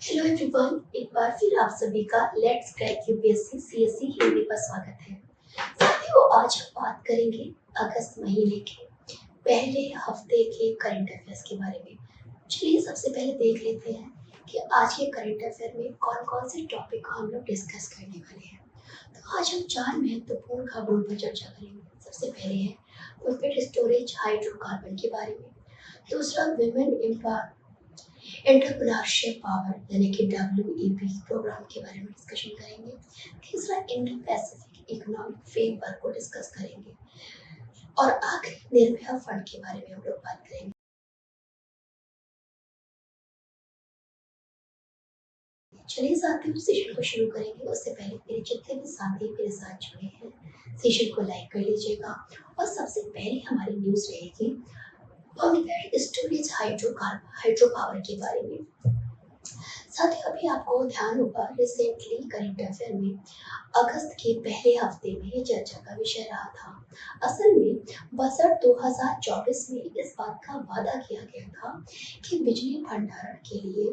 Hello everyone, एक बार फिर आप सभी का let's crack UPSC CSC Hindi पर स्वागत है। साथियों, आज हम बात करेंगे अगस्त महीने के पहले हफ्ते के करंट अफेयर्स के बारे में। चलिए सबसे पहले देख लेते हैं कि आज के करंट अफेयर में कौन कौन से टॉपिक को हम लोग डिस्कस करने वाले हैं। तो आज हम 4 महत्वपूर्ण खबरों पर चर्चा करेंगे। सबसे पहले है लिक्विड स्टोरेज हाइड्रोकार्बन के बारे में। दूसरा, विमेन एंटरप्रेन्योरशिप पावर यानी कि WEP प्रोग्राम के बारे में डिस्कशन करेंगे। तीसरा, इंडो पैसिफिक इकोनॉमिक फ्रेमवर्क को डिस्कस करेंगे। और आखिरी, निर्भया फंड के बारे में हम लोग बात करेंगे। चलिए साथियों, सेशन को शुरू करेंगे। उससे पहले मेरे जितने भी साथी मेरे साथ जुड़े हैं, सेशन को लाइक कर लीजिएगा। और सबसे पहले हमारी न्यूज रहेगी लिक्विड स्टोरेज हाइड्रो पावर के बारे में। साथ ही अभी आपको ध्यान होगा, रिसेंटली करंट अफेयर में अगस्त के पहले हफ्ते में ये चर्चा का विषय रहा था। असल में बजट 2024 में इस बात का वादा किया गया था कि बिजली भंडारण के लिए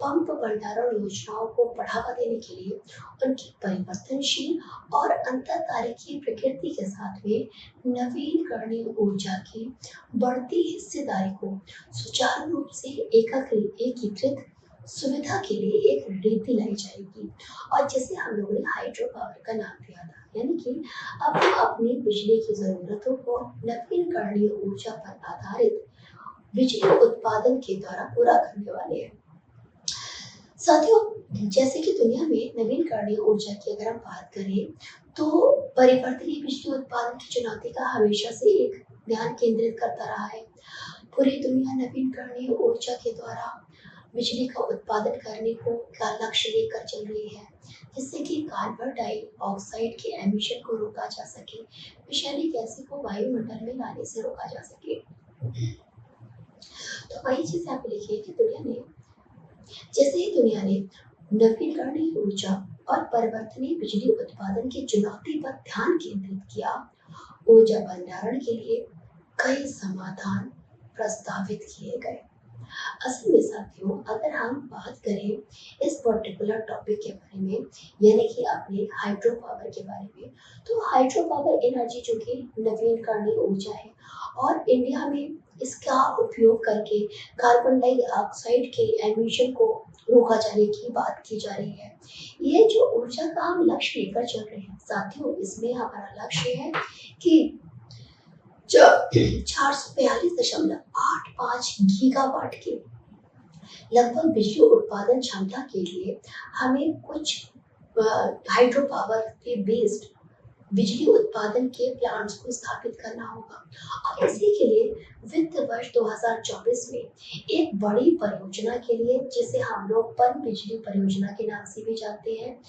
पंप भंडारण योजनाओं को बढ़ावा देने के लिए उनकी परिवर्तनशील और अंतरतारीखी प्रकृति के साथ में नवीकरणीय ऊर्जा की बढ़ती हिस्सेदारी को सुचारू रूप से एकीकृत सुविधा के लिए एक नीति लाई जाएगी, और जिसे हम लोगों ने हाइड्रो पावर का नाम दिया था। यानी कि अब हम अपनी बिजली की जरूरतों को नवीकरणीय ऊर्जा पर आधारित बिजली उत्पादन के द्वारा पूरा करने वाले हैं। साथियों, जैसे कि दुनिया में नवीकरणीय ऊर्जा की अगर हम बात करें तो परिवर्तनीय बिजली उत्पादन की चुनौती का हमेशा से एक ध्यान केंद्रित करता रहा है। पूरी दुनिया नवीकरणीय ऊर्जा के द्वारा बिजली का उत्पादन करने का लक्ष्य लेकर चल रही है, जिससे कि कार्बन डाइऑक्साइड के एमिशन को रोका जा सके, विषैली गैसें को वायुमंडल में लाने से रोका जा सके। तो वही चीज आप लिखिए कि जैसे ही दुनिया ने नवीकरणीय ऊर्जा और परिवर्तनीय बिजली उत्पादन की चुनौती पर ध्यान केंद्रित किया, ऊर्जा भंडारण के लिए कई समाधान प्रस्तावित किए गए। असल में साथियों, अगर हम बात करें इस पर्टिकुलर टॉपिक के बारे में, यानी कि अपने हाइड्रो पावर के बारे में, तो हाइड्रो पावर एनर्जी जो कि नवीकरणीय ऊर्जा है और इंडिया में इसका उपयोग करके कार्बन डाइऑक्साइड के एमिशन को रोका जाने की बात की जा रही है। ये जो ऊर्जा का हम लक्ष्य लेकर चल रहे हैं साथियों, इसमें हमारा लक्ष्य है कि 442.85 गीगावाट के लगभग बिजली उत्पादन क्षमता के लिए हमें कुछ हाइड्रो पावर के बेस्ड बिजली उत्पादन के प्लांट्स को स्थापित करना होगा। और इसी के लिए वित्त वर्ष 2024 में एक बड़ी परियोजना के लिए, जिसे हम लोग पन बिजली परियोजना के नाम से भी जानते हैं,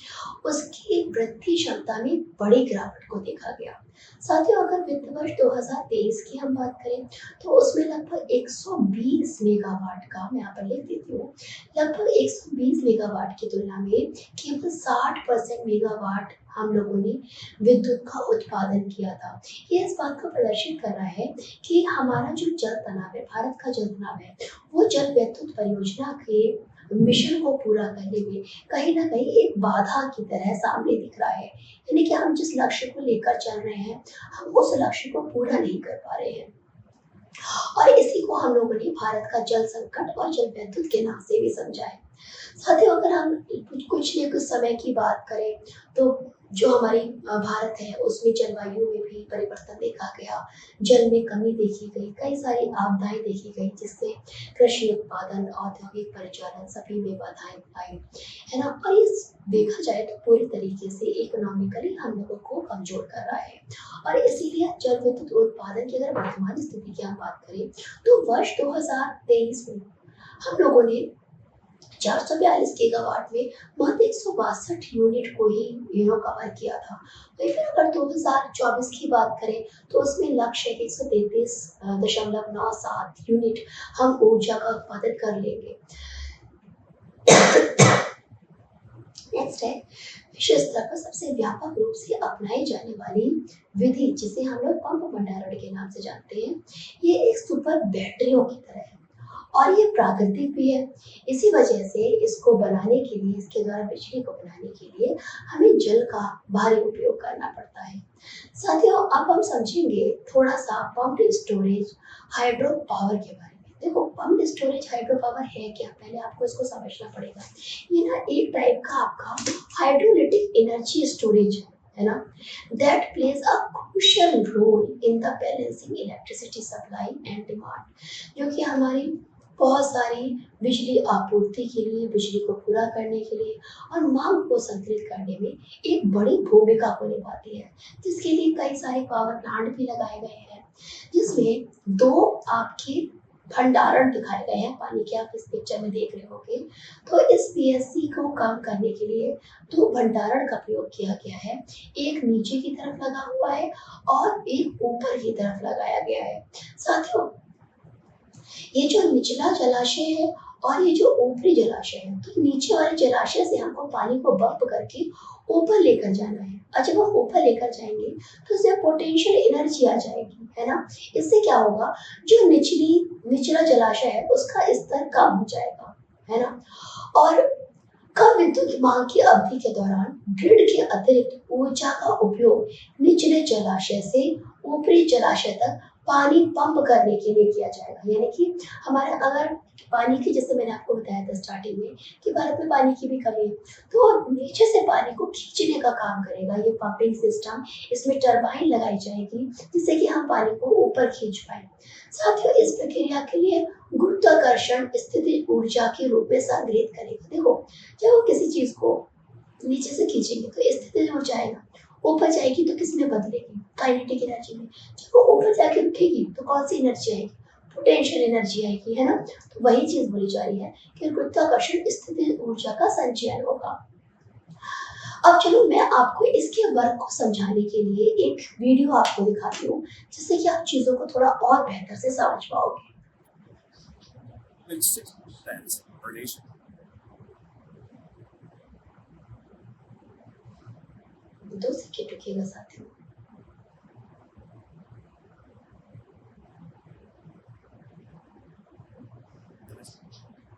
उसकी वृद्धि क्षमता में बड़ी गिरावट को देखा गया। साथियों, अगर वित्त वर्ष 2023 की हम बात करें तो उसमें लगभग 120 मेगावाट का, मैं यहाँ पर लिख देती हूँ, लगभग 120 मेगावाट की तुलना में केवल 60% मेगावाट हम लोगों ने विद्युत का उत्पादन किया था। ये इस बात को प्रदर्शित कर रहा है कि हमारा जो जल तनाव है, भारत का जल तनाव है, वो जल विद्युत परियोजना के मिशन को पूरा करने में कहीं ना कहीं एक बाधा की तरह सामने दिख रहा है। यानी कि हम जिस लक्ष्य को लेकर चल रहे हैं, हम उस लक्ष्य को पूरा नहीं कर पा रहे हैं। और इसी को हम लोगों ने भारत का जल संकट और जल विद्युत के नाम से भी समझा है। साथियों, अगर हम कुछ समय की बात करें तो जो हमारी भारत है उसमें जलवायु में भी परिवर्तन देखा गया, जल में कमी देखी गई, कई सारी आपदाएं देखी गई, जिससे कृषि उत्पादन, औद्योगिक परिचालन सभी में बाधाएं आई, है ना। और ये देखा जाए तो पूरी तरीके से इकोनॉमिकली हम लोगों को कमजोर कर रहा है। और इसीलिए जल विद्युत उत्पादन की अगर वर्तमान स्थिति की हम बात करें तो वर्ष 2023 में हम लोगों ने 442 गीगावाट में महज 162 यूनिट को ही कवर किया था। वही फिर अगर 2024 की बात करें तो उसमें लक्ष्य 133.97 यूनिट हम ऊर्जा का उत्पादन कर लेंगे। नेक्स्ट है, विश्व स्तर पर सबसे व्यापक रूप से अपनाई जाने वाली विधि, जिसे हम लोग पंप भंडारण के नाम से जानते हैं। ये एक सुपर बैटरियों की तरह है और ये प्राकृतिक भी है। इसी वजह से इसको बनाने के लिए, इसके द्वारा बिजली को बनाने के लिए हमें जल का भारी उपयोग करना पड़ता है। साथियों, अब हम समझेंगे थोड़ा सा पम्प्ड स्टोरेज हाइड्रो पावर के बारे में। देखो, पम्प्ड स्टोरेज हाइड्रो पावर है क्या, पहले आपको इसको समझना पड़ेगा। ये ना एक टाइप का आपका हाइड्रोलिटिक एनर्जी स्टोरेज है ना, that plays a crucial role in the balancing electricity supply and demand, जो कि हमारी बहुत सारी बिजली आपूर्ति के लिए, बिजली को पूरा करने के लिए और मांग को संतुलित करने में एक बड़ी भूमिका को निभाती है, जिसके लिए कई सारे पावर प्लांट भी लगाए गए हैं, जिसमें दो आपके भंडारण दिखाए गए हैं पानी के, आप इस पिक्चर में देख रहे होंगे। तो इस पीएससी को काम करने के लिए दो भंडारण का प्रयोग किया गया है, एक नीचे की तरफ लगा हुआ है और एक ऊपर की तरफ लगाया गया है। साथियों, ये जो निचला जलाशय है और ये जो ऊपरी जलाशय है, तो नीचे वाले जलाशय से हमको पानी को बम्प करके ऊपर लेकर जाना है, और जब हम ऊपर लेकर जाएंगे तो इससे पोटेंशियल एनर्जी आ जाएगी, है ना। इससे क्या होगा, जो निचला जलाशय है उसका स्तर कम हो जाएगा, है ना। और कम विद्युत मांग की अवधि के दौरान ग्रिड के अतिरिक्त ऊर्जा का उपयोग निचले जलाशय से ऊपरी जलाशय तक पानी पंप करने के लिए किया जाएगा। यानी कि हमारा अगर पानी की, जैसे मैंने आपको बताया था स्टार्टिंग में कि भारत में पानी की भी कमी है, तो नीचे से पानी को खींचने का काम करेगा ये पंपिंग सिस्टम। इसमें टरबाइन लगाई जाएगी जिससे कि हम पानी को ऊपर खींच पाए। साथियों, इस प्रक्रिया के लिए गुरुत्वाकर्षण स्थितिज ऊर्जा के रूप में संग्रहित करेगा। देखो, जब हम किसी चीज को नीचे से खींचेंगे तो स्थितिज ऊर्जा आएगा, ऊपर जाएगी तो किस में बदलेगी, काइनेटिक एनर्जी में। जब वो ऊपर जाके उठेगी तो कौन सी एनर्जी आएगी, पोटेंशियल एनर्जी आएगी, है ना। तो वही चीज बोली जा रही है कि गुरुत्वाकर्षण स्थितिज ऊर्जा का संचयन होगा। अब चलो मैं आपको इसके वर्क को समझाने के लिए एक वीडियो आपको दिखाती हूँ, जिससे कि आप चीजों को थोड़ा और बेहतर से समझ पाओगे। दो सेकंड रुकिएगा साथियों।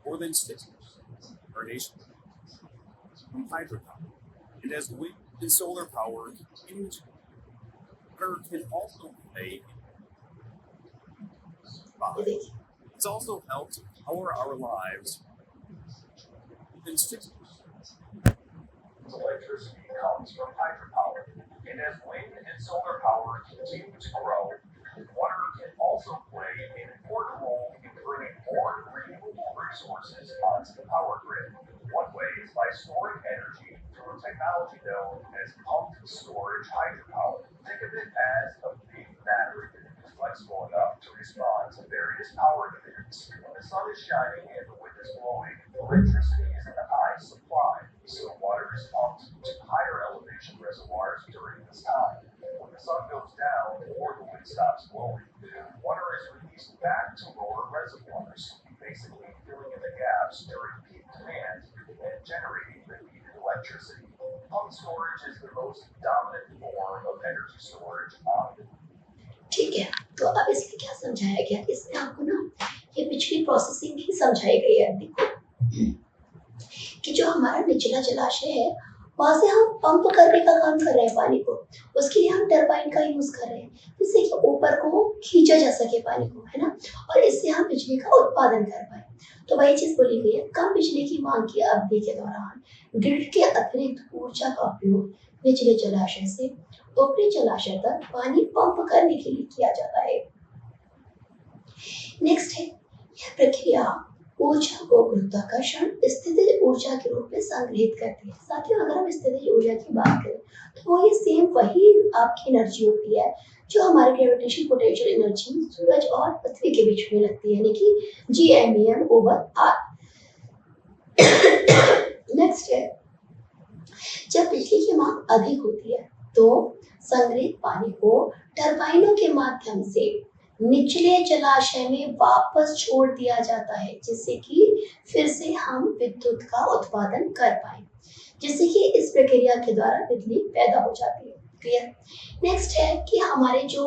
More than 60% of our nation from hydropower. And as wind and solar power continue to, water can also play. It's also helped power our lives. More than 60% electricity comes from hydropower. And as wind and solar power continue to grow, water can also play an important role in bringing more renewable resources onto the power grid. One way is by storing energy through a technology known as pumped storage hydropower. Think of it as a big battery that is flexible enough to respond to various power demands. When the sun is shining and the wind is blowing, electricity is in high supply, so water is pumped to higher elevation reservoirs during this time. When the sun goes down or the wind stops blowing, water is released back to lower reservoirs, basically filling in the gaps during peak demand and generating the needed electricity. Pumped storage is the most dominant form of energy storage on the ठीक है, तो अब इसमें क्या समझाया गया, इसमें आपको ना ये पिछली प्रोसेसिंग ही समझाई गई है। देखो कि जो हमारा निचला जलाशय है वहां से हम पंप करने का काम कर रहे हैं पानी को, उसके लिए हम टरबाइन का यूज कर रहे हैं जिससे कि ऊपर को खींचा जा सके पानी को, है ना, और इससे हम बिजली का उत्पादन कर पाए। तो वही चीज बोली गई है, कम बिजली की मांग की अवधि के दौरान ग्रिड के अतिरिक्त ऊर्जा का उपयोग निचले जलाशय से ऊपरी जलाशय तक पानी पंप करने के लिए किया जाता है। नेक्स्ट है, यह प्रक्रिया ऊर्जा को गुरुत्वाकर्षण स्थितिज ऊर्जा के रूप में संग्रहित करती है। साथियों, अगर हम स्थितिज ऊर्जा की बात करें तो वो ये सेम वही आपकी एनर्जी होती है जो हमारे ग्रेविटेशन पोटेंशियल एनर्जी सूरज और पृथ्वी के बीच में लगती है, यानी कि Gmem/r। नेक्स्ट है, जब बिजली की मांग अधिक होती है तो संग्रहित पानी को टरबाइनों के माध्यम से निचले जलाशय में वापस छोड़ दिया जाता है, जिससे कि फिर से हम विद्युत का उत्पादन कर पाए, जिससे कि इस प्रक्रिया के द्वारा बिजली पैदा हो जाती है। क्लियर। नेक्स्ट है कि हमारे जो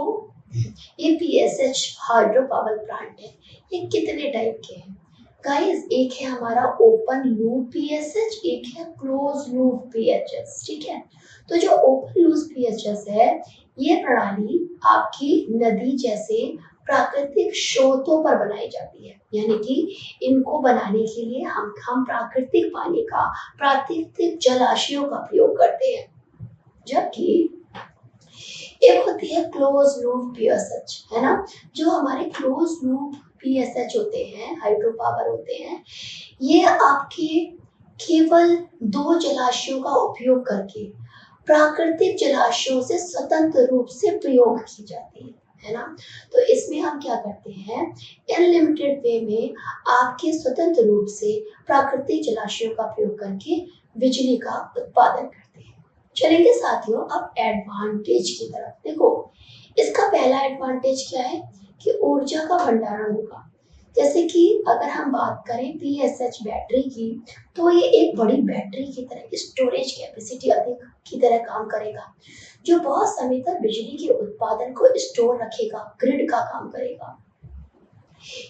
ये पीएसएच हाइड्रो पावर प्लांट है ये कितने टाइप के हैं। गाइस एक है हमारा ओपन लूप पीएसएच, एक है क्लोज लूप पीएचएस, ठीक है। तो जो ओपन लूप पीएचएस है, ये प्रणाली आपकी नदी जैसे प्राकृतिक स्रोतों पर बनाई जाती है, यानी कि इनको बनाने के लिए हम प्राकृतिक पानी का, प्राकृतिक जलाशयों का प्रयोग करते हैं। जबकि एक होती है क्लोज लूप पीएसएच, है ना। जो हमारे क्लोज लूप पीएसएच होते हैं, हाइड्रो पावर होते हैं, ये आपके केवल 2 जलाशयों का उपयोग करके प्राकृतिक जलाशयों से स्वतंत्र रूप से प्रयोग की जाती है ना। तो इसमें हम क्या करते हैं, अनलिमिटेड वे में आपके स्वतंत्र रूप से प्राकृतिक जलाशयों का प्रयोग करके बिजली का उत्पादन करते हैं। चलेंगे साथियों अब एडवांटेज की तरफ। देखो इसका पहला एडवांटेज क्या है कि ऊर्जा का भंडारण होगा। जैसे कि अगर हम बात करें पीएसएच बैटरी की, तो ये एक बड़ी बैटरी की तरह स्टोरेज कैपेसिटी अधिक की तरह काम करेगा, जो बहुत समय तक बिजली के उत्पादन को स्टोर रखेगा, ग्रिड का काम करेगा।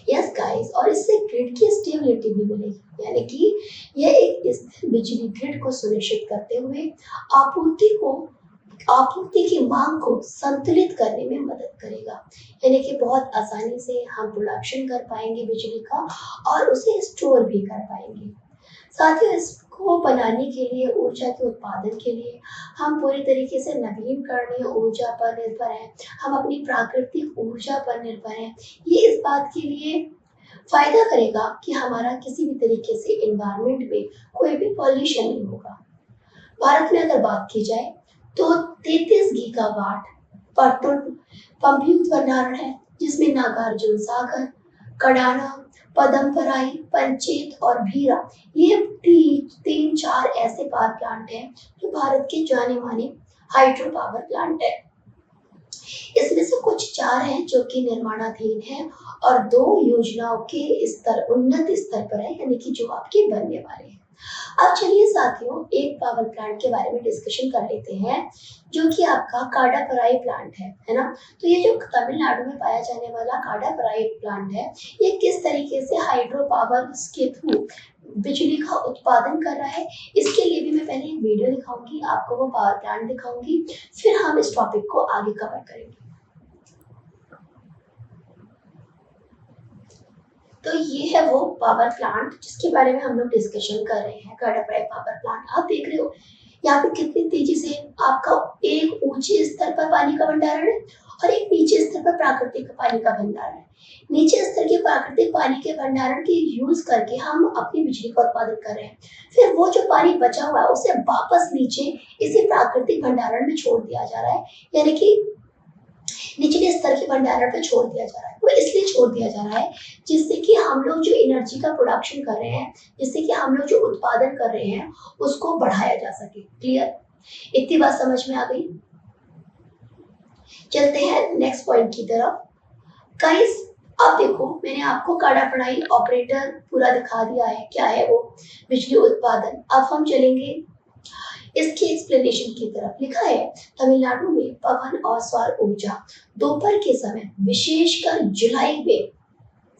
यस गाइस, और इससे ग्रिड की स्टेबिलिटी भी मिलेगी, यानी कि यह एक स्थिर बिजली ग्रिड को सुनिश्चित करते हुए आपूर्ति की मांग को संतुलित करने में मदद करेगा, यानी कि बहुत आसानी से हम प्रोडक्शन कर पाएंगे बिजली का और उसे स्टोर भी कर पाएंगे। साथ ही इसको बनाने के लिए, ऊर्जा के उत्पादन के लिए हम पूरी तरीके से नवीनकरणीय ऊर्जा पर निर्भर हैं, हम अपनी प्राकृतिक ऊर्जा पर निर्भर हैं। ये इस बात के लिए फायदा करेगा कि हमारा किसी भी तरीके से एनवायरनमेंट में कोई भी पॉल्यूशन नहीं होगा। भारत में अगर बात की जाए तो 33 गीगावाट पंपयुक्त भंडारण है, जिसमें नागार्जुन सागर, कडाना, पदमपराई, पंचेत और भीरा, ये 3-4 ऐसे पावर प्लांट हैं जो भारत के जाने माने हाइड्रो पावर प्लांट है। इसमें से कुछ 4 हैं जो कि निर्माणाधीन हैं और 2 योजनाओं के स्तर, उन्नत स्तर पर है, यानी कि जो आपके बनने वाले हैं। अब चलिए साथियों एक पावर प्लांट के बारे में डिस्कशन कर लेते हैं, जो कि आपका काडापराई प्लांट है ना। तो ये जो तमिलनाडु में पाया जाने वाला काडापराई प्लांट है, ये किस तरीके से हाइड्रो पावर के थ्रू बिजली का उत्पादन कर रहा है, इसके लिए भी मैं पहले एक वीडियो दिखाऊंगी आपको, वो पावर प्लांट दिखाऊंगी, फिर हम इस टॉपिक को आगे कवर करेंगे। तो ये है वो पावर प्लांट जिसके बारे में हम लोग डिस्कशन कर रहे हैं, काडापराई पावर प्लांट। आप देख रहे हो यहाँ पे कितनी तेजी से आपका एक ऊंचे स्तर पर पानी का भंडारण है और एक नीचे स्तर पर प्राकृतिक पानी का भंडारण है। नीचे स्तर के प्राकृतिक पानी के भंडारण के यूज करके हम अपनी बिजली का उत्पादन कर रहे हैं, फिर वो जो पानी बचा हुआ है उसे वापस नीचे इसी प्राकृतिक भंडारण में छोड़ दिया जा रहा है, यानी कि निचले स्तर के भंडारण पर छोड़ दिया जा रहा है। वो इसलिए छोड़ दिया जा रहा है जिससे कि हम लोग जो एनर्जी का प्रोडक्शन कर रहे हैं, जिससे कि हम लोग जो उत्पादन कर रहे हैं उसको बढ़ाया जा सके। क्लियर, इतनी बात समझ में आ गई। चलते हैं नेक्स्ट पॉइंट की तरफ। गाइस अब देखो मैंने आपको काडापराई ऑपरेटर पूरा दिखा दिया है, क्या है वो बिजली उत्पादन। अब हम चलेंगे इसके एक्सप्लेनेशन की तरफ। लिखा है तमिलनाडु में पवन और सौर ऊर्जा दोपहर के समय विशेषकर जुलाई में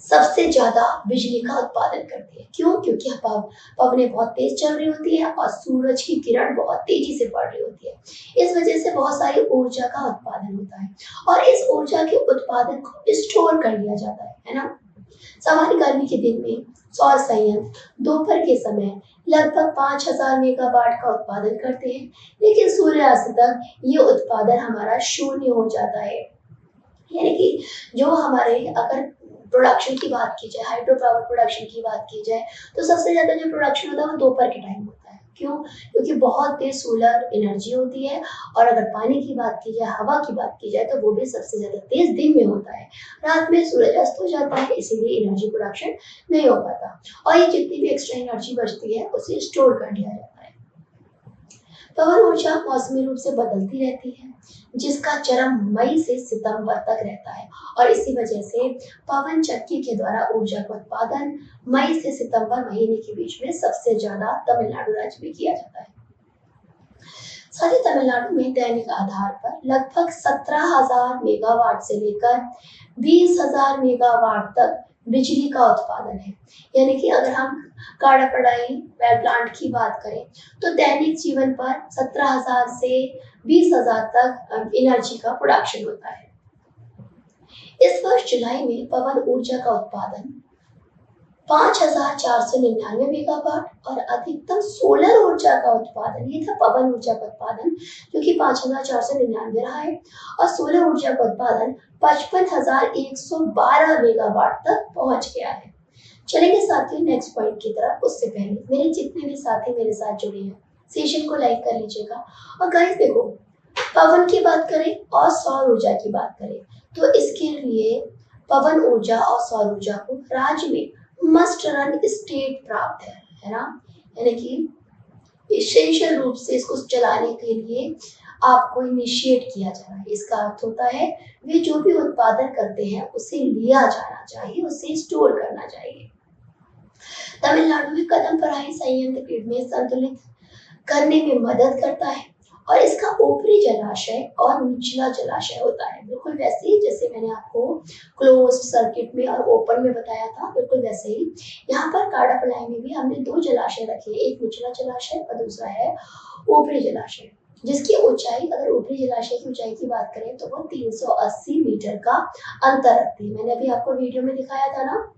सबसे ज्यादा बिजली का उत्पादन करती है। क्यों? क्योंकि पवनें बहुत तेज चल रही होती है और सूरज की किरण बहुत तेजी से पड़ रही होती है। इस वजह से बहुत सारी ऊर्जा का उत्पादन होता है और इस ऊर्जा के उत्पादन को स्टोर कर लिया जाता है ना। सामान्य गर्मी के दिन में सौर संयंत्र दोपहर के समय लगभग 5000 मेगावाट का उत्पादन करते हैं, लेकिन सूर्यास्त तक ये उत्पादन हमारा शून्य हो जाता है। यानी कि जो हमारे अगर प्रोडक्शन की बात की जाए, हाइड्रो पावर प्रोडक्शन की बात की जाए, तो सबसे ज्यादा जो प्रोडक्शन होता है वो दोपहर के टाइम होता है। क्यों? क्योंकि बहुत तेज सोलर एनर्जी होती है और अगर पानी की बात की जाए, हवा की बात की जाए, तो वो भी सबसे ज्यादा तेज दिन में होता है। रात में सूरज अस्त हो जाता है, इसीलिए एनर्जी प्रोडक्शन नहीं हो पाता और ये जितनी भी एक्स्ट्रा एनर्जी बचती है उसे स्टोर कर लिया जाता है। पवन ऊर्जा मौसमी रूप से बदलती रहती है, जिसका चरम मई से सितंबर तक रहता है और इसी वजह से पवन चक्की के द्वारा ऊर्जा का उत्पादन मई से सितंबर महीने के बीच में सबसे ज्यादा तमिलनाडु राज्य में किया जाता है। साथ ही तमिलनाडु में दैनिक आधार पर लगभग 17,000 मेगावाट से लेकर 20,000 मेगावाट तक बिजली का उत्पादन है। यानी कि अगर हम गाड़ा पढ़ाई प्लांट की बात करें तो दैनिक जीवन पर 17,000 से 20,000 तक एनर्जी का प्रोडक्शन होता है। इस वर्ष जुलाई में पवन ऊर्जा का उत्पादन 5,499 मेगावाट और अधिकतम सोलर ऊर्जा का उत्पादन, ये था पवन ऊर्जा का उत्पादन जो कि 5,499 रहा है, और सोलर ऊर्जा का उत्पादन 55,112 मेगावाट तक पहुंच गया है। चलेंगे साथियों नेक्स्ट पॉइंट की तरफ। उससे पहले मेरे जितने भी साथी मेरे साथ जुड़े हैं सेशन को लाइक कर लीजिएगा। और गाइस देखो, पवन की बात करें और सौर ऊर्जा की बात करें तो इसके लिए पवन ऊर्जा और सौर ऊर्जा को राज्य में मस्ट रन स्टेट प्राप्त है ना, यानी कि एसेंशियल रूप से इसको चलाने के लिए आपको इनिशिएट किया जाना है। इसका अर्थ होता है वे जो भी उत्पादन करते हैं उसे लिया जाना चाहिए, उसे स्टोर करना चाहिए। तमिलनाडु में कदम पराई संयंत्र ग्रिड में संतुलित करने में मदद करता है और इसका ऊपरी जलाशय और निचला जलाशय होता है, बिल्कुल वैसे ही जैसे मैंने आपको क्लोज सर्किट में और ओपन में बताया था, बिल्कुल वैसे ही यहाँ पर काडापलाई में भी हमने दो जलाशय रखे, एक निचला जलाशय और दूसरा है ऊपरी जलाशय, जिसकी ऊंचाई, अगर ऊपरी जलाशय की ऊंचाई की बात करें तो वो 380 मीटर का अंतर रखती है। मैंने अभी आपको वीडियो में दिखाया था ना,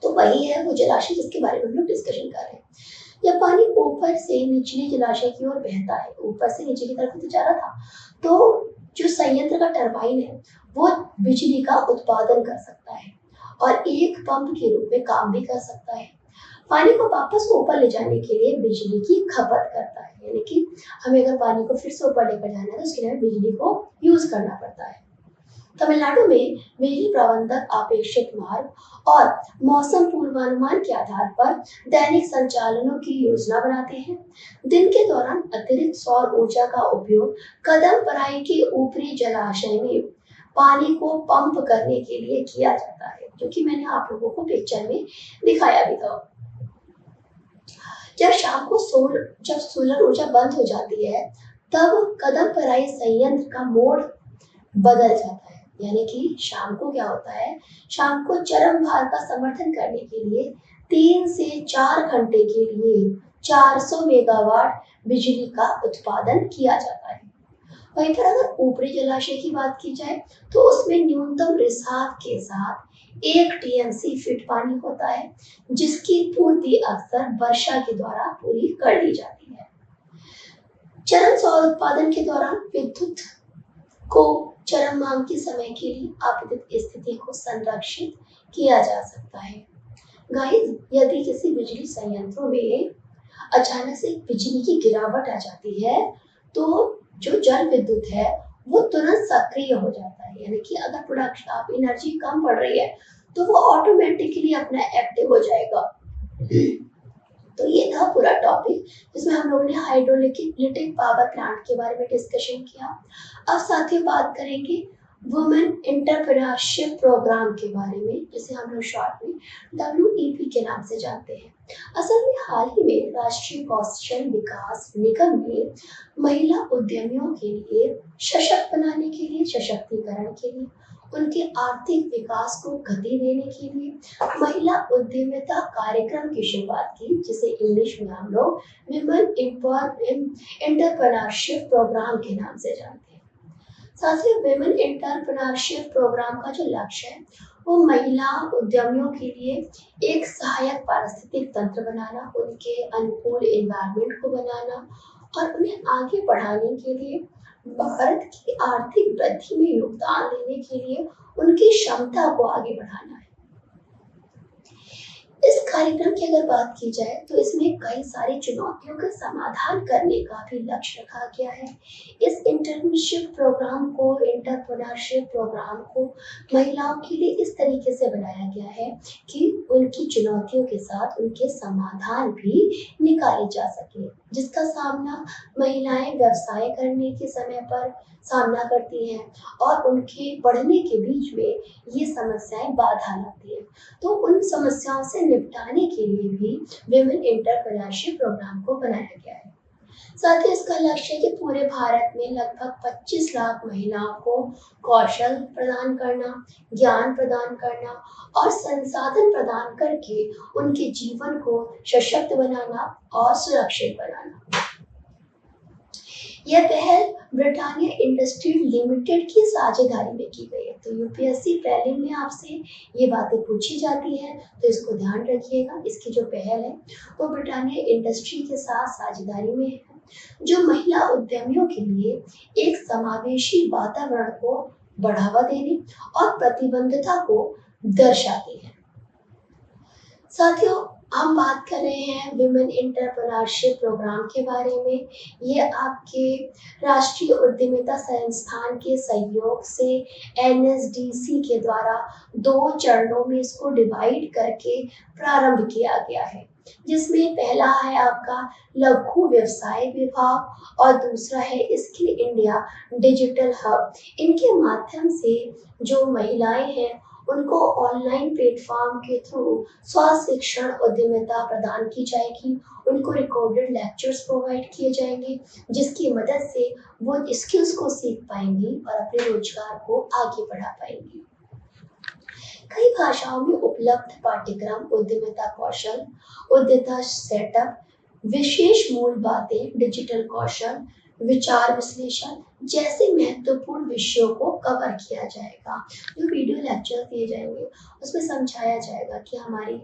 तो वही है वो जलाशय जिसके बारे में हम लोग डिस्कशन कर रहे हैं। जब पानी ऊपर से निचले जलाशय की ओर बहता है, ऊपर से नीचे की तरफ तो जा रहा था, तो जो संयंत्र का टरबाइन है वो बिजली का उत्पादन कर सकता है और एक पंप के रूप में काम भी कर सकता है। पानी को वापस ऊपर ले जाने के लिए बिजली की खपत करता है, यानी कि हमें अगर पानी को फिर से ऊपर लेकर जाना है तो उसके लिए बिजली को यूज करना पड़ता है। तमिलनाडु में बिजली प्रबंधक अपेक्षित मार्ग और मौसम पूर्वानुमान के आधार पर दैनिक संचालनों की योजना बनाते हैं। दिन के दौरान अतिरिक्त सौर ऊर्जा का उपयोग कदम पराई के ऊपरी जलाशय में पानी को पंप करने के लिए किया जाता है, जो कि मैंने आप लोगों को पिक्चर में दिखाया भी था। जब शाम को जब सोलर ऊर्जा बंद हो जाती है तब कदम पराई संयंत्र का मोड बदल जाता है, यानी कि शाम को क्या होता है, शाम को चरम भार का समर्थन करने के लिए 3 से 4 घंटे के लिए 400 मेगावाट बिजली का उत्पादन किया जाता है। वहीं पर अगर ऊपरी जलाशय की बात की जाए तो उसमें न्यूनतम रिसाव के साथ 1 टीएमसी फिट पानी होता है, जिसकी पूर्ति अक्सर वर्षा के द्वारा पूरी कर ली जाती है। चरम सौर उत्पादन के दौरान विद्युत को चरम मांग के समय के लिए आपतित स्थिति को संरक्षित किया जा सकता है। गाइस, यदि किसी बिजली संयंत्रों में अचानक से बिजली की गिरावट आ जाती है तो जो जल विद्युत है वो तुरंत सक्रिय हो जाता है, यानी कि अगर प्रोडक्शन ऑफ एनर्जी कम पड़ रही है तो वो ऑटोमेटिकली अपना एक्टिव हो जाएगा। तो ये था पूरा टॉपिक जिसमें हम लोगों ने हाइड्रोलिटिक पावर प्लांट के बारे में डिस्कशन किया। अब साथियों बात करेंगे वुमेन एंटरप्रेन्योरशिप प्रोग्राम के बारे में, जिसे हम लोग शॉर्ट में WEP के नाम से जानते हैं। असल में हाल ही में राष्ट्रीय कौशल विकास निगम ने महिला उद्यमियों के लिए सशक्त बनाने के लिए, सशक्तिकरण के लिए, उनके आर्थिक विकास को गति देने के लिए महिला उद्यमिता कार्यक्रम की शुरुआत की, जिसे इंग्लिश में हम लोग विमेन एंटरप्रेन्योरशिप प्रोग्राम के नाम से जानते हैं। साथ ही विमेन एंटरप्रेन्योरशिप प्रोग्राम का जो लक्ष्य है वो महिला उद्यमियों के लिए एक सहायक पारिस्थितिक तंत्र बनाना, उनके अनुकूल एनवायरनमेंट को बनाना और उन्हें आगे बढ़ाने के लिए भारत की आर्थिक वृद्धि में योगदान देने के लिए उनकी क्षमता को आगे बढ़ाना है। इस कार्यक्रम की अगर बात की जाए तो इसमें कई सारी चुनौतियों का समाधान करने का भी लक्ष्य रखा गया है। इस इंटर्नशिप प्रोग्राम को महिलाओं के लिए इस तरीके से बनाया गया है कि उनकी चुनौतियों के साथ उनके समाधान भी निकाले जा सके, जिसका सामना महिलाएं व्यवसाय करने के समय पर सामना करती हैं और उनके बढ़ने के बीच में ये समस्याएं बाधा लाती हैं। तो उन समस्याओं से निपटाने के लिए भी विमेन एंटरप्रेन्योरशिप प्रोग्राम को बनाया गया है। साथ ही इसका लक्ष्य है कि पूरे भारत में लगभग 25 लाख महिलाओं को कौशल प्रदान करना, ज्ञान प्रदान करना और संसाधन प्रदान करके उनके जीवन को सशक्त बनाना और सुरक्षित बनाना। यह पहल ब्रिटानिया इंडस्ट्रीज लिमिटेड की साझेदारी में की गई है। तो यूपीएससी प्रीलिम में आपसे ये बातें पूछी जाती है, तो इसको ध्यान रखिएगा। इसकी जो पहल है वो ब्रिटानिया इंडस्ट्री के साथ साझेदारी में है, जो महिला उद्यमियों के लिए एक समावेशी वातावरण को बढ़ावा देने और प्रतिबद्धता को दर्शाती है। साथियों, हम बात कर रहे हैं विमेन एंटरप्रेन्योरशिप प्रोग्राम के बारे में। ये आपके राष्ट्रीय उद्यमिता संस्थान के सहयोग से एनएसडीसी के द्वारा 2 चरणों में इसको डिवाइड करके प्रारंभ किया गया है, जिसमें पहला है आपका लघु व्यवसाय विभाग और दूसरा है स्किल इंडिया डिजिटल हब। इनके माध्यम से जो महिलाएं हैं उनको ऑनलाइन प्लेटफॉर्म के थ्रू स्वशिक्षण उद्यमिता प्रदान की जाएगी। उनको रिकॉर्डेड लेक्चर्स प्रोवाइड किए जाएंगे, जिसकी मदद से वो स्किल्स को सीख पाएंगी और अपने रोजगार को आगे बढ़ा पाएंगी। कई भाषाओं में उपलब्ध पाठ्यक्रम उद्यमिता कौशल, उद्यमिता सेटअप, विशेष मूल बातें, डिजिटल कौशल, विचार विश्लेषण जैसे महत्वपूर्ण विषयों को कवर किया जाएगा। जो वीडियो लेक्चर दिए जाएंगे उसमें समझाया जाएगा कि हमारी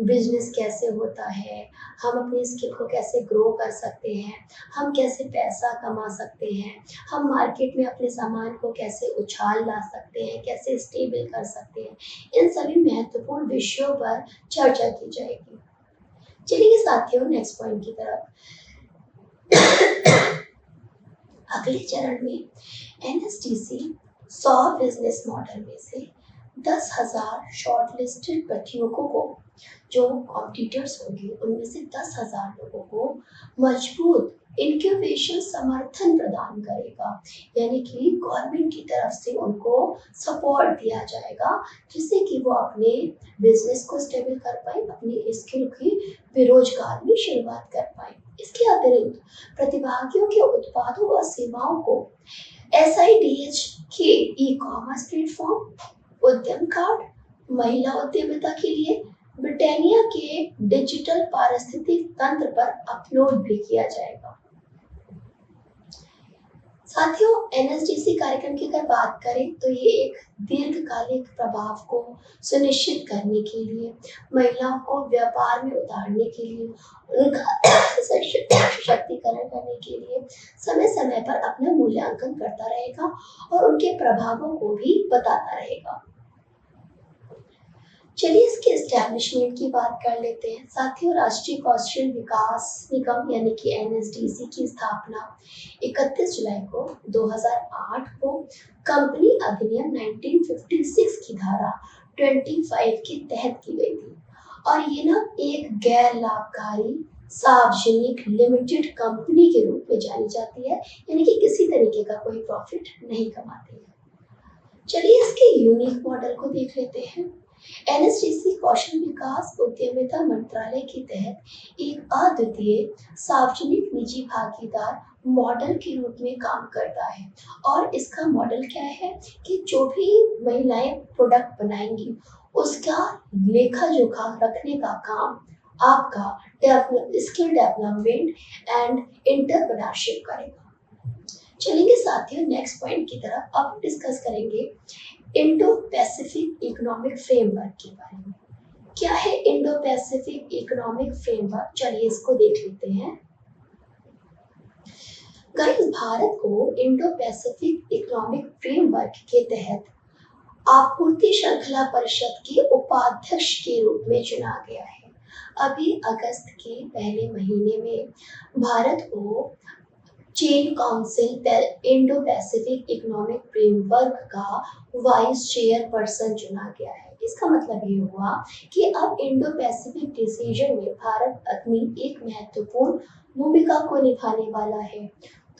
बिजनेस कैसे होता है, हम अपनी स्किल को कैसे ग्रो कर सकते हैं, हम कैसे पैसा कमा सकते हैं, हम मार्केट में अपने सामान को कैसे उछाल ला सकते हैं, कैसे स्टेबल कर सकते हैं। इन सभी महत्वपूर्ण विषयों पर चर्चा की जाएगी। चलिए साथियों, नेक्स्ट पॉइंट की तरफ। अगले चरण में एनएसडीसी 100 बिजनेस मॉडल में से 10,000 शॉर्टलिस्टेड प्रतियोगियों को, जो कॉम्पिटिटर्स होंगे उनमें से 10,000 लोगों को मजबूत इंक्यूबेशन समर्थन प्रदान करेगा। यानी कि गवर्नमेंट की तरफ से उनको सपोर्ट दिया जाएगा, जिससे कि वो अपने बिजनेस को स्टेबल कर पाए, अपनी स्किल की बेरोजगार में शुरुआत कर पाए। इसके अतिरिक्त प्रतिभागियों के उत्पादों और सेवाओं को SIDH के ई-कॉमर्स प्लेटफॉर्म, उद्यम कार्ड, महिला उद्यमिता के लिए ब्रिटानिया के डिजिटल पारिस्थितिक तंत्र पर अपलोड भी किया जाएगा। साथियों, एनएसडीसी कार्यक्रम की अगर बात करें तो ये एक दीर्घकालिक प्रभाव को सुनिश्चित करने के लिए, महिलाओं को व्यापार में उतारने के लिए, उनका सशक्तिकरण करने के लिए समय समय पर अपना मूल्यांकन करता रहेगा और उनके प्रभावों को भी बताता रहेगा। चलिए इसके एस्टैब्लिशमेंट की बात कर लेते हैं। साथियों, राष्ट्रीय कौशल विकास निगम यानी कि एनएसडीसी की स्थापना 31 जुलाई को 2008 को कंपनी अधिनियम 1956 की धारा 25 के तहत की गई थी और ये ना एक गैर लाभकारी सार्वजनिक लिमिटेड कंपनी के रूप में जानी जाती है, यानी कि किसी तरीके का कोई प्रॉफिट नहीं कमाती है। चलिए इसके यूनिक मॉडल को देख लेते हैं। एनएसडीसी कौशल विकास उद्यमिता मंत्रालय के तहत एक अद्वितीय सार्वजनिक निजी भागीदार मॉडल के रूप में काम करता है और इसका मॉडल क्या है कि जो भी महिलाएं प्रोडक्ट बनाएंगी उसका लेखा जोखा रखने का काम आपका स्किल डेवलपमेंट एंड एंटरप्रेन्योरशिप करेगा। चलेंगे साथियों नेक्स्ट पॉइंट की तरफ। अब डिस्कस करेंगे इंडो पैसिफिक इकोनॉमिक फ्रेमवर्क के बारे में। क्या है इंडो पैसिफिक इकोनॉमिक फ्रेमवर्क? चलिए इसको देख लेते हैं। गाइस, भारत को इंडो पैसिफिक इकोनॉमिक फ्रेमवर्क के तहत आपूर्ति श्रृंखला परिषद के उपाध्यक्ष के रूप में चुना गया है। अभी अगस्त के पहले महीने में भारत को chain council Indo Pacific economic framework का वाइस चेयरपर्सन चुना गया है। इसका मतलब ये हुआ कि अब इंडो पैसिफिक डिसीजन में भारत अपनी एक महत्वपूर्ण भूमिका को निभाने वाला है।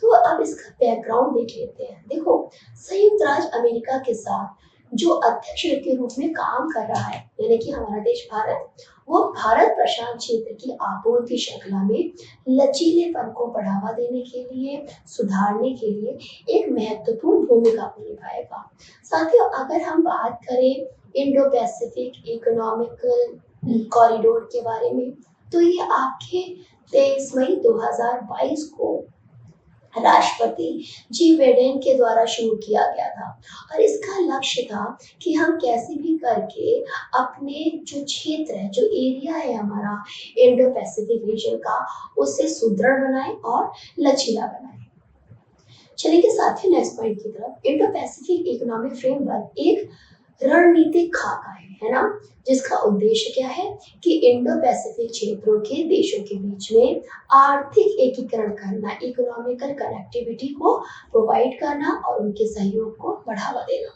तो अब इसका बैकग्राउंड देख लेते हैं। देखो, संयुक्त राज्य अमेरिका के साथ जो अध्यक्ष के रूप में काम कर रहा है, यानी कि हमारा देश भारत, वो भारत प्रशांत क्षेत्र की आपूर्ति श्रृंखला में लचीलेपन को बढ़ावा देने के लिए, सुधारने के लिए एक महत्वपूर्ण भूमिका को निभाएगा। साथियों, अगर हम बात करें इंडो पैसिफिक इकोनॉमिक कॉरिडोर के बारे में, तो ये आपके 23 मई 2022 को राष्ट्रपति जी बाइडेन के द्वारा शुरू किया गया था और इसका लक्ष्य था कि हम कैसे भी करके अपने जो क्षेत्र है, जो एरिया है हमारा इंडो पैसिफिक रीजन का, उसे सुदृढ़ बनाए और लचीला बनाए। चलिए साथियों, नेक्स्ट पॉइंट की तरफ। इंडो पैसिफिक इकोनॉमिक फ्रेमवर्क एक रणनीतिक खाका है ना, जिसका उद्देश्य क्या है कि इंडो पैसिफिक क्षेत्रों के देशों के बीच में आर्थिक एकीकरण करना, इकोनॉमिकल कनेक्टिविटी को प्रोवाइड करना और उनके सहयोग को बढ़ावा देना।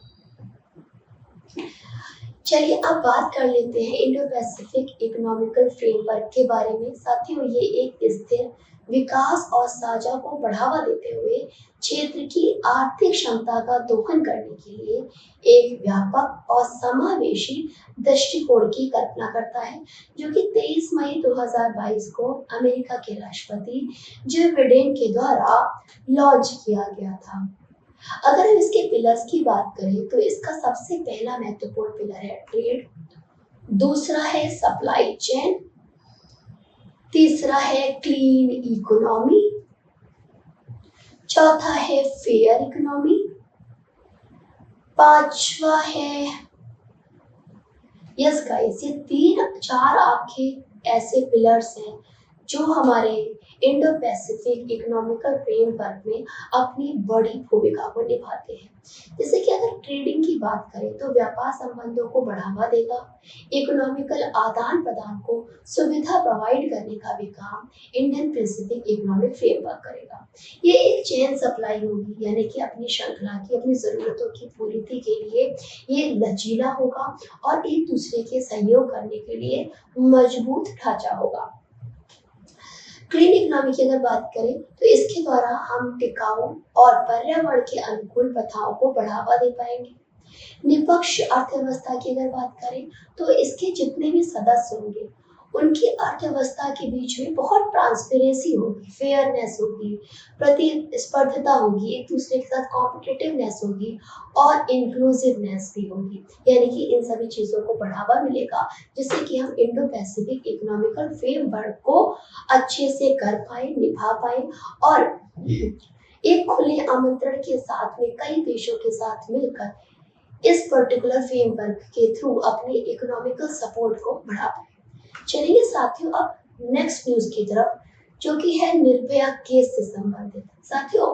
चलिए अब बात कर लेते हैं इंडो पैसिफिक इकोनॉमिकल फ्रेमवर्क के बारे में। साथियों, ये एक स्थिर विकास और साझा को बढ़ावा देते हुए क्षेत्र की आर्थिक क्षमता का दोहन करने के लिए एक व्यापक और समावेशी दृष्टिकोण की कल्पना करता है, जो कि 23 मई 2022 को अमेरिका के राष्ट्रपति जो बाइडेन के द्वारा लॉन्च किया गया था। अगर हम इसके पिलर्स की बात करें तो इसका सबसे पहला महत्वपूर्ण पिलर है ट्रेड, दूसरा है सप्लाई चेन, तीसरा है क्लीन इकोनॉमी, चौथा है फेयर इकोनॉमी, पांचवा है, यस गाइस, ये 3-4 आपके ऐसे पिलर्स हैं जो हमारे इंडो पैसिफिक इकोनॉमिकल फ्रेमवर्क में अपनी बड़ी भूमिका को निभाते हैं। जैसे कि अगर ट्रेडिंग की बात करें तो व्यापार संबंधों को बढ़ावा देगा, इकोनॉमिकल आदान प्रदान को सुविधा प्रोवाइड करने का भी काम इंडियन पैसिफिक इकोनॉमिक फ्रेमवर्क करेगा। ये एक चेन सप्लाई होगी, यानी कि अपनी श्रृंखला की, अपनी जरूरतों की पूर्ति के लिए ये लचीला होगा और एक दूसरे के सहयोग करने के लिए मजबूत ढांचा होगा। ग्रीन इकोनॉमी की अगर बात करें तो इसके द्वारा हम टिकाऊ और पर्यावरण के अनुकूल प्रथाओं को बढ़ावा दे पाएंगे। निष्पक्ष अर्थव्यवस्था की अगर बात करें तो इसके जितने भी सदस्य होंगे उनकी अर्थव्यवस्था के बीच में बहुत ट्रांसपेरेंसी होगी, फेयरनेस होगी, प्रतिस्पर्धता होगी, एक दूसरे के साथ कॉम्पिटिटिवनेस होगी और इंक्लूसिवनेस भी होगी, यानी कि इन सभी चीजों को बढ़ावा मिलेगा जिससे कि हम इंडो पैसिफिक इकोनॉमिकल फ्रेमवर्क को अच्छे से कर पाए, निभा पाए और एक खुले आमंत्रण के साथ में कई देशों के साथ मिलकर इस पर्टिकुलर फ्रेमवर्क के थ्रू अपने इकोनॉमिकल सपोर्ट को बढ़ा पाए। चलिए साथियों, अब नेक्स्ट न्यूज की तरफ, जो कि है निर्भया केस से संबंधित। साथियों,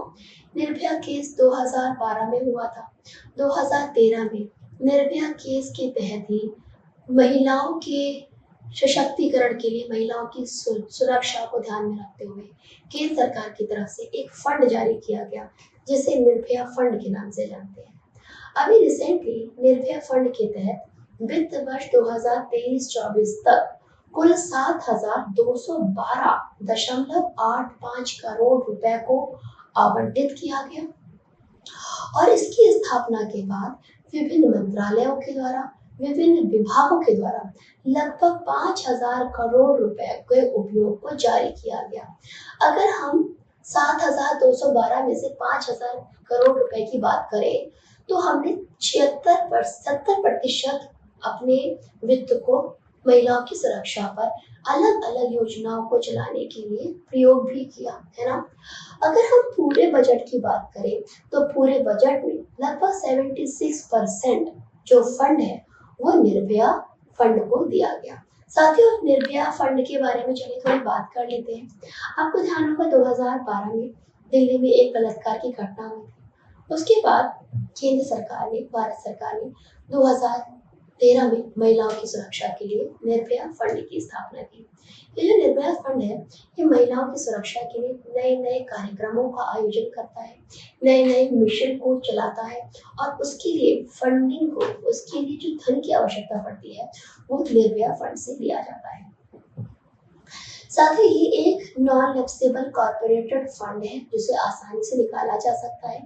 निर्भया केस 2012 में हुआ था। 2013 में निर्भया केस के तहत ही महिलाओं के सशक्तिकरण के लिए, महिलाओं की सुरक्षा को ध्यान में रखते हुए केंद्र सरकार की तरफ से एक फंड जारी किया गया, जिसे निर्भया फंड के नाम से जानते हैं। अभी रिसेंटली निर्भया फंड के तहत वित्त वर्ष 2023-24 तक कुल 7,212.85 करोड़ रुपए को आवंटित किया गया और इसकी स्थापना के बाद विभिन्न मंत्रालयों के द्वारा, विभिन्न विभागों के द्वारा लगभग 5,000 करोड़ रुपए के उपयोग को जारी किया गया। अगर हम 7,212 में से 5,000 करोड़ रुपए की बात करें तो हमने 70% अपने वित्त को महिलाओं की सुरक्षा पर अलग अलग योजनाओं को चलाने के लिए प्रयोग भी किया है ना। अगर हम पूरे बजट की बात करें तो पूरे बजट में लगभग 76% जो फंड है वो निर्भया फंड को दिया गया। साथियों, निर्भया फंड के बारे में चलिए थोड़ी बात कर लेते हैं। आपको ध्यान होगा 2012 में दिल्ली में एक बलात्कार की घटना हुई थी। उसके बाद केंद्र सरकार ने, भारत सरकार ने 2013 में महिलाओं की सुरक्षा के लिए निर्भया फंड की स्थापना की। ये जो निर्भया फंड है, ये महिलाओं की सुरक्षा के लिए नए नए कार्यक्रमों का आयोजन करता है, नए नए मिशन को चलाता है और उसके लिए फंडिंग को, उसके लिए जो धन की आवश्यकता पड़ती है वो निर्भया फंड से लिया जाता है। साथ ही ये एक नॉन लैप्सेबल कॉर्पोरेटेड फंड है जिसे आसानी से निकाला जा सकता है।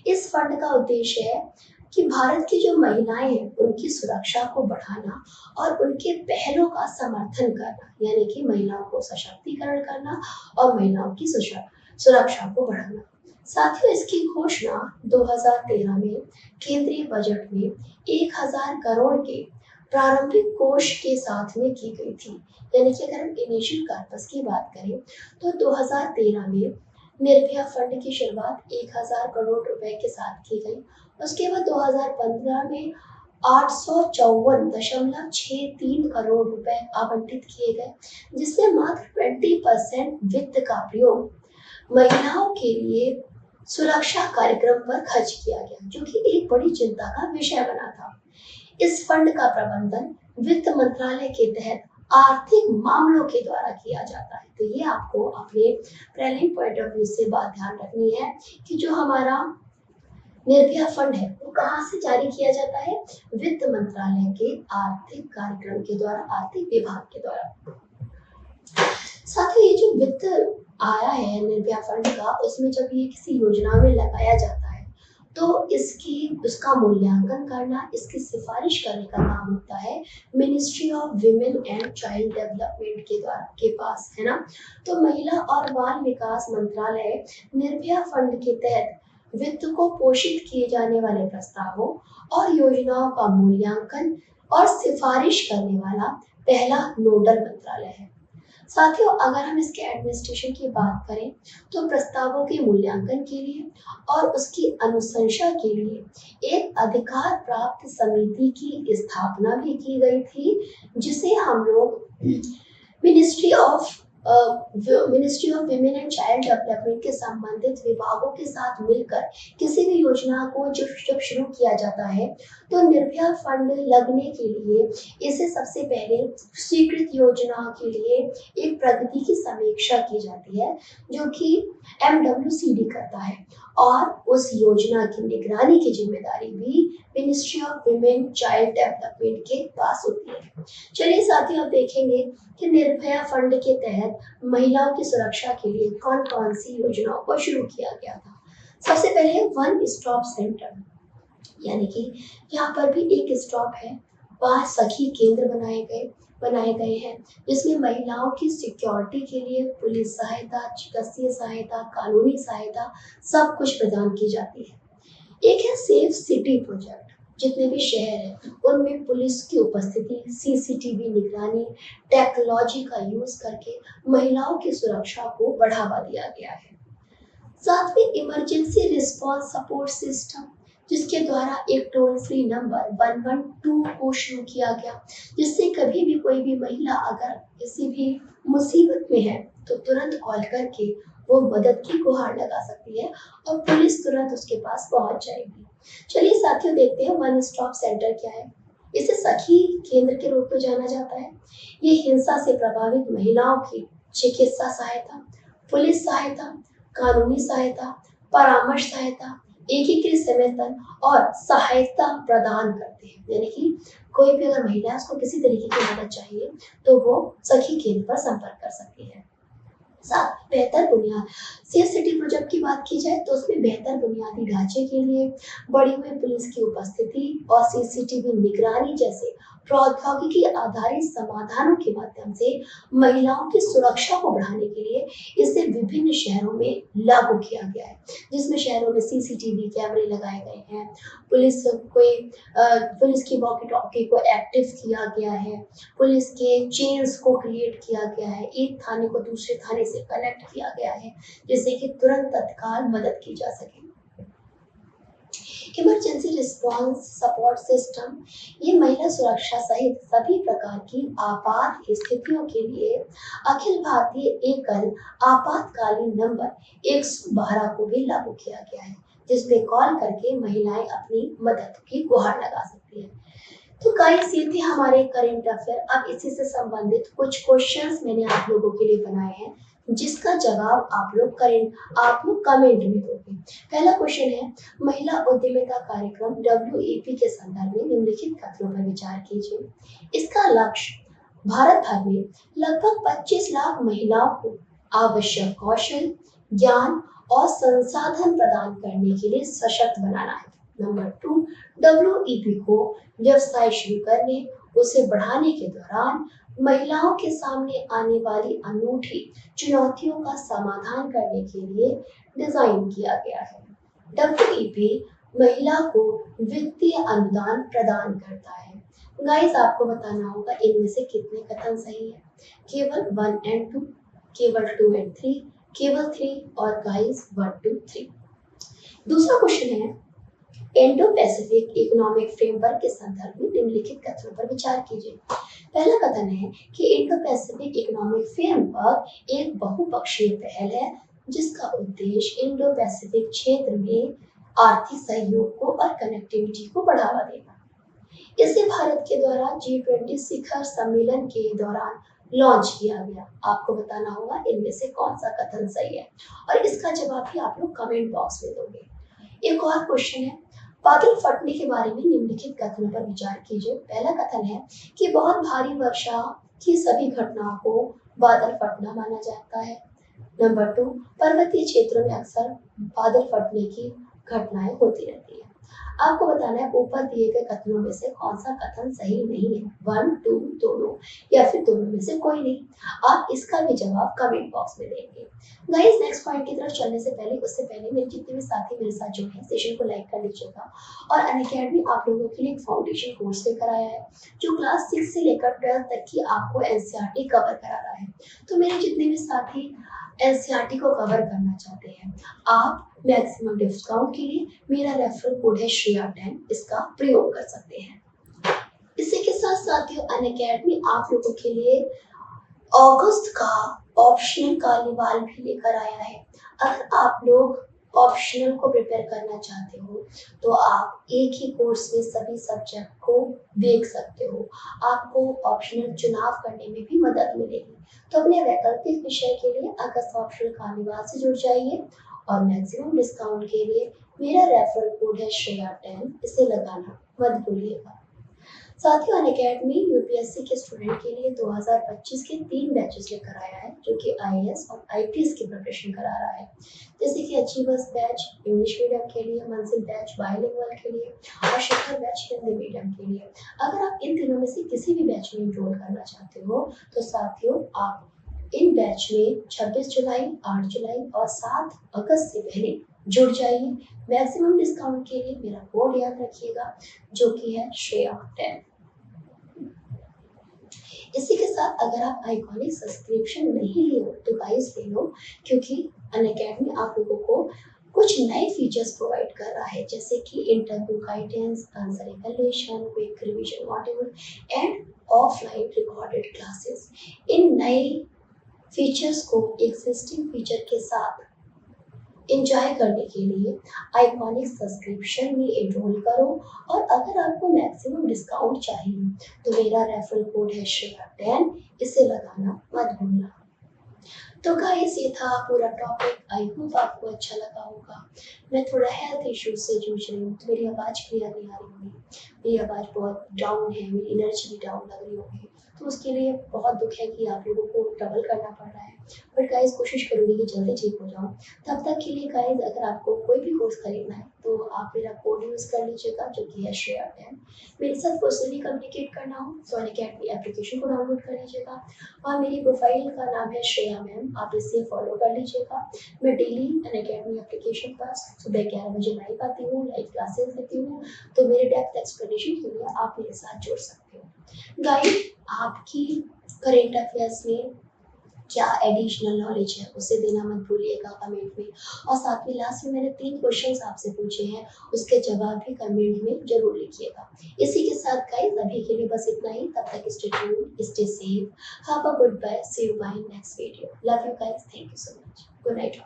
इस फंड का उद्देश्य है कि भारत की जो महिलाएं हैं उनकी सुरक्षा को बढ़ाना और उनके पहलों का समर्थन करना, यानी कि महिलाओं को सशक्तिकरण करना और महिलाओं की सुरक्षा को बढ़ाना। साथियों, इसकी घोषणा 2013 में केंद्रीय बजट में 1000 करोड़ के प्रारंभिक कोष के साथ में की गई थी। यानी कि अगर हम इनिशियल कॉर्पस की बात करें तो 2013 में निर्भया फंड की शुरुआत 1000 करोड़ रुपए के साथ की गई। उसके बाद 2015 में 854.63 करोड़ रुपए आवंटित किए गए, जिसमें मात्र 20% वित्त का प्रयोग महिलाओं के लिए सुरक्षा कार्यक्रम पर खर्च किया गया, जो कि एक बड़ी चिंता का विषय बना था। इस फंड का प्रबंधन वित्त मंत्रालय के तहत आर्थिक मामलों के द्वारा किया जाता है। तो ये आपको अपने प्रीलिम पॉइंट ऑफ व्यू से बात ध्यान रखनी है कि जो हमारा निर्भया फंड है वो कहाँ से जारी किया जाता है? वित्त मंत्रालय के आर्थिक कार्यक्रम के द्वारा, आर्थिक विभाग के द्वारा। साथ ही ये जो वित्त आया है निर्भया फंड का, उसमें जब ये किसी योजना में लगाया जाता है तो उसका मूल्यांकन करना, इसकी सिफारिश करने का काम होता है ministry of women and child development के पास, है ना। तो महिला और बाल विकास मंत्रालय निर्भया फंड के तहत वित्त को पोषित किए जाने वाले प्रस्तावों और योजनाओं का मूल्यांकन और सिफारिश करने वाला पहला नोडल मंत्रालय है। साथियों, अगर हम इसके एडमिनिस्ट्रेशन की बात करें तो प्रस्तावों के मूल्यांकन के लिए और उसकी अनुशंसा के लिए एक अधिकार प्राप्त समिति की स्थापना भी की गई थी, जिसे हम लोग ministry of women and child development के संबंधित विभागों के साथ मिलकर किसी भी योजना को जब शुरू किया जाता है तो निर्भया फंड लगने के लिए इसे सबसे पहले स्वीकृत योजना के लिए एक प्रगति की समीक्षा की जाती है, जो कि MWCD करता है, और उस योजना की निगरानी की जिम्मेदारी भी ministry of women child development के पास होती है। चलिए साथियों, अब देखेंगे कि निर्भया फंड के तहत महिलाओं की सुरक्षा के लिए कौन कौन सी योजनाओं को शुरू किया गया था। सबसे पहले वन स्टॉप सेंटर, यानी कि यहाँ पर भी एक स्टॉप है, वहाँ सखी केंद्र बनाए गए हैं, जिसमें महिलाओं की सिक्योरिटी के लिए पुलिस सहायता, चिकित्सीय सहायता, कानूनी सहायता सब कुछ प्रदान की जाती है। एक है सेफ सिटी प्रोजेक्ट, जितने भी शहर हैं उनमें पुलिस की उपस्थिति, CCTV निगरानी, टेक्नोलॉजी का यूज करके महिलाओं की सुरक्षा को बढ़ावा दिया गया है। साथ में इमरजेंसी रिस्पांस सपोर्ट सिस्टम, जिसके द्वारा एक टोल फ्री नंबर 112 को शुरू किया गया, जिससे कभी भी कोई भी महिला अगर किसी भी मुसीबत में है तो तुरंत कॉल करके वो मदद की गुहार लगा सकती है और पुलिस तुरंत उसके पास पहुंच जाएगी। चलिए साथियों, देखते हैं वन स्टॉप सेंटर क्या है। इसे सखी केंद्र के रूप में जाना जाता है। ये हिंसा से प्रभावित महिलाओं की चिकित्सा सहायता, पुलिस सहायता, कानूनी सहायता, परामर्श सहायता, एकीकृत समर्थन और सहायता प्रदान करते हैं। यानी कि कोई भी अगर महिला है उसको किसी तरीके की मदद चाहिए तो वो सखी केंद्र पर संपर्क कर सकती है। साथ बेहतर बुनियाद, सेफ सिटी प्रोजेक्ट की बात की जाए तो उसमें बेहतर बुनियादी ढांचे के लिए बढ़ी हुई पुलिस की उपस्थिति और CCTV निगरानी जैसे प्रौद्योगिकी आधारित समाधानों के माध्यम से महिलाओं की सुरक्षा को बढ़ाने के लिए इसे विभिन्न शहरों में लागू किया गया है, जिसमें शहरों में CCTV कैमरे लगाए गए हैं, पुलिस की वॉकी टॉकी को एक्टिव किया गया है, पुलिस के चेन्स को क्रिएट किया गया है, एक थाने को दूसरे थाने से कनेक्ट किया गया है, जिससे कि तुरंत तत्काल मदद की जा सके। इमरजेंसी रिस्पांस सपोर्ट सिस्टम, ये महिला सुरक्षा सहित सभी प्रकार की आपात स्थितियों के लिए अखिल भारतीय एकल आपातकालीन नंबर 112 को भी लागू किया गया है, जिसपे कॉल करके महिलाएं अपनी मदद की गुहार लगा सकती हैं। तो गाइस, ये थे हमारे करेंट अफेयर। अब इसी से संबंधित कुछ क्वेश्चंस मैंने आप लोगों के लिए बनाए हैं, जिसका जवाब आप लोग कमेंट में दोगे। पहला क्वेश्चन है, महिला उद्यमिता कार्यक्रम WEP के संदर्भ में निम्नलिखित कथनों पर विचार कीजिए। इसका लक्ष्य भारत भर में लगभग 25 लाख महिलाओं को आवश्यक कौशल, ज्ञान और संसाधन प्रदान करने के लिए सशक्त बनाना है। नंबर 2, WEP को व्यवसाय शुरू करने, उसे बढ़ाने के दौरान महिलाओं के सामने आने वाली अनूठी चुनौतियों का समाधान करने के लिए डिजाइन किया गया है। WEP महिला को वित्तीय अनुदान प्रदान करता है। गाइस, आपको बताना होगा इनमें से कितने कथन सही है। केवल 1 एंड 2, केवल 2 एंड 3, केवल 3 और गाइस 1 2 3। दूसरा क्वेश्चन है, इंडो पैसिफिक इकोनॉमिक फ्रेमवर्क के संदर्भ में निम्नलिखित कथनों पर विचार कीजिए। पहला कथन है कि इंडो पैसिफिक इकोनॉमिक फ्रेमवर्क एक बहुपक्षीय पहल है जिसका उद्देश्य इंडो पैसिफिक क्षेत्र में आर्थिक सहयोग को और कनेक्टिविटी को बढ़ावा देना। इसे भारत के द्वारा G20 शिखर सम्मेलन के दौरान लॉन्च किया गया। आपको बताना होगा इनमें से कौन सा कथन सही है और इसका जवाब भी आप लोग कमेंट बॉक्स में दोगे। एक और क्वेश्चन है, बादल फटने के बारे में निम्नलिखित कथनों पर विचार कीजिए। पहला कथन है कि बहुत भारी वर्षा की सभी घटनाओं को बादल फटना माना जाता है। नंबर 2, पर्वतीय क्षेत्रों में अक्सर बादल फटने की घटनाएं होती रहती है। आपको बताना है ऊपर दिए गए कथनों में से कौन सा कथन सही नहीं है, 1 2 दोनों या फिर दोनों में से कोई नहीं। आप इसका भी जवाब कमेंट बॉक्स में देंगे। गाइस, नेक्स्ट पॉइंट की तरफ चलने से पहले मेरे जितने भी साथी मेरे साथ जुड़े हैं, सेशन को लाइक कर लीजिएगा। और अनअकैडमी आप लोगों के लिए एक फाउंडेशन कोर्स लेकर आया है जो क्लास 6 से लेकर 12 तक की आपको NCERT कवर करा रहा है। तो मेरे जितने भी साथी NCERT को कवर करना चाहते हैं, आप मैक्सिमम डिस्काउंट के लिए मेरा रेफरल कोड है श्रेया10, इसका प्रयोग कर सकते हैं। इसी के साथ साथियों, अनअकैडमी आप लोगों के लिए अगस्त का ऑप्शनल कार्निवाल भी लेकर आया है। अगर आप लोग ऑप्शनल को प्रिपेयर करना चाहते हो तो आप एक ही कोर्स में सभी सब्जेक्ट को देख सकते हो। आपको ऑप्शनल चुनाव करने में भी मदद मिलेगी। तो अपने वैकल्पिक विषय के लिए अगस्त ऑप्शनल कार्निवाल से जुड़ जाइए और मैक्सिमम डिस्काउंट के लिए मेरा रेफरल कोड है श्रेया10, इसे लगाना मत भूलिएगा। साथियों, अनअकैडमी UPSC के स्टूडेंट के लिए 2025 के 3 बैचेस लेकर आया है जो कि IAS और IPS की प्रिपरेशन करा रहा है, जैसे कि अचीवर्स बैच इंग्लिश मीडियम के लिए, मंजिल बैच बाइलिंगुअल के लिए और शिखर बैच हिंदी मीडियम के लिए। अगर आप इन तीनों में से किसी भी बैच में एनरोल करना चाहते हो तो साथियों, आप इन बैच में 26 जुलाई, 8 जुलाई और 7 अगस्त से पहले जुड़ जाइए। मैक्सिमम डिस्काउंट के लिए मेरा कोड याद रखिएगा जो कि है श्रेया10। इसी के साथ अगर आप आइकॉनिक सब्सक्रिप्शन नहीं लिए हो तो गाइस ले लो, क्योंकि अनअकैडमी आप लोगों को कुछ नए फीचर्स प्रोवाइड कर रहा है, जैसे कि interview guidance, answer evaluation, quick revision module and offline recorded classes. इन नए फीचर्स को एग्जिस्टिंग फीचर के साथ एंजॉय करने के लिए आइकॉनिक सब्सक्रिप्शन में एनरोल करो। और अगर आपको मैक्सिमम डिस्काउंट चाहिए तो मेरा रेफरल कोड है श्रेया10, इसे लगाना मत भूलना। तो गाइस, ये था पूरा टॉपिक। आई होप आपको अच्छा लगा होगा। मैं थोड़ा हेल्थ इश्यूज से जूझ रही हूँ तो मेरी आवाज़ क्लियर नहीं आ रही होगी, मेरी आवाज़ बहुत डाउन है, मेरी एनर्जी भी डाउन लग रही होगी, तो उसके लिए बहुत दुख है कि आप लोगों को ट्रबल करना पड़ रहा है। बट गाइस, कोशिश करूँगी कि जल्दी ठीक हो जाऊँ। तब तक के लिए गाइस, अगर आपको कोई भी कोर्स खरीदना है तो आप मेरा कोड यूज़ कर लीजिएगा जो कि है श्रेया10। मेरे साथ पर्सनली कम्युनिकेट करना हो तो अनअकैडमी एप्लीकेशन को डाउनलोड कर लीजिएगा और मेरी प्रोफाइल का नाम है श्रेया मैम, आप इसे फॉलो कर लीजिएगा। मैं डेली अनअकैडमी एप्लीकेशन पर सुबह 11 बजे लाइव आती हूँ, लाइव क्लासेस देती हूँ, तो मेरे डेप्थ एक्सप्लेनेशन के लिए आप मेरे साथ जुड़ सकते हो। गाइस, आपकी करेंट अफेयर्स में क्या एडिशनल नॉलेज है उसे देना मत भूलिएगा कमेंट में। और साथ में लास्ट में मैंने 3 क्वेश्चंस आपसे पूछे हैं, उसके जवाब भी कमेंट में जरूर लिखिएगा। इसी के साथ गाइस, अभी के लिए बस इतना ही। तब तक stay tuned, stay safe, have a good bye, see you bye next video. Love you guys, thank you so much, good night.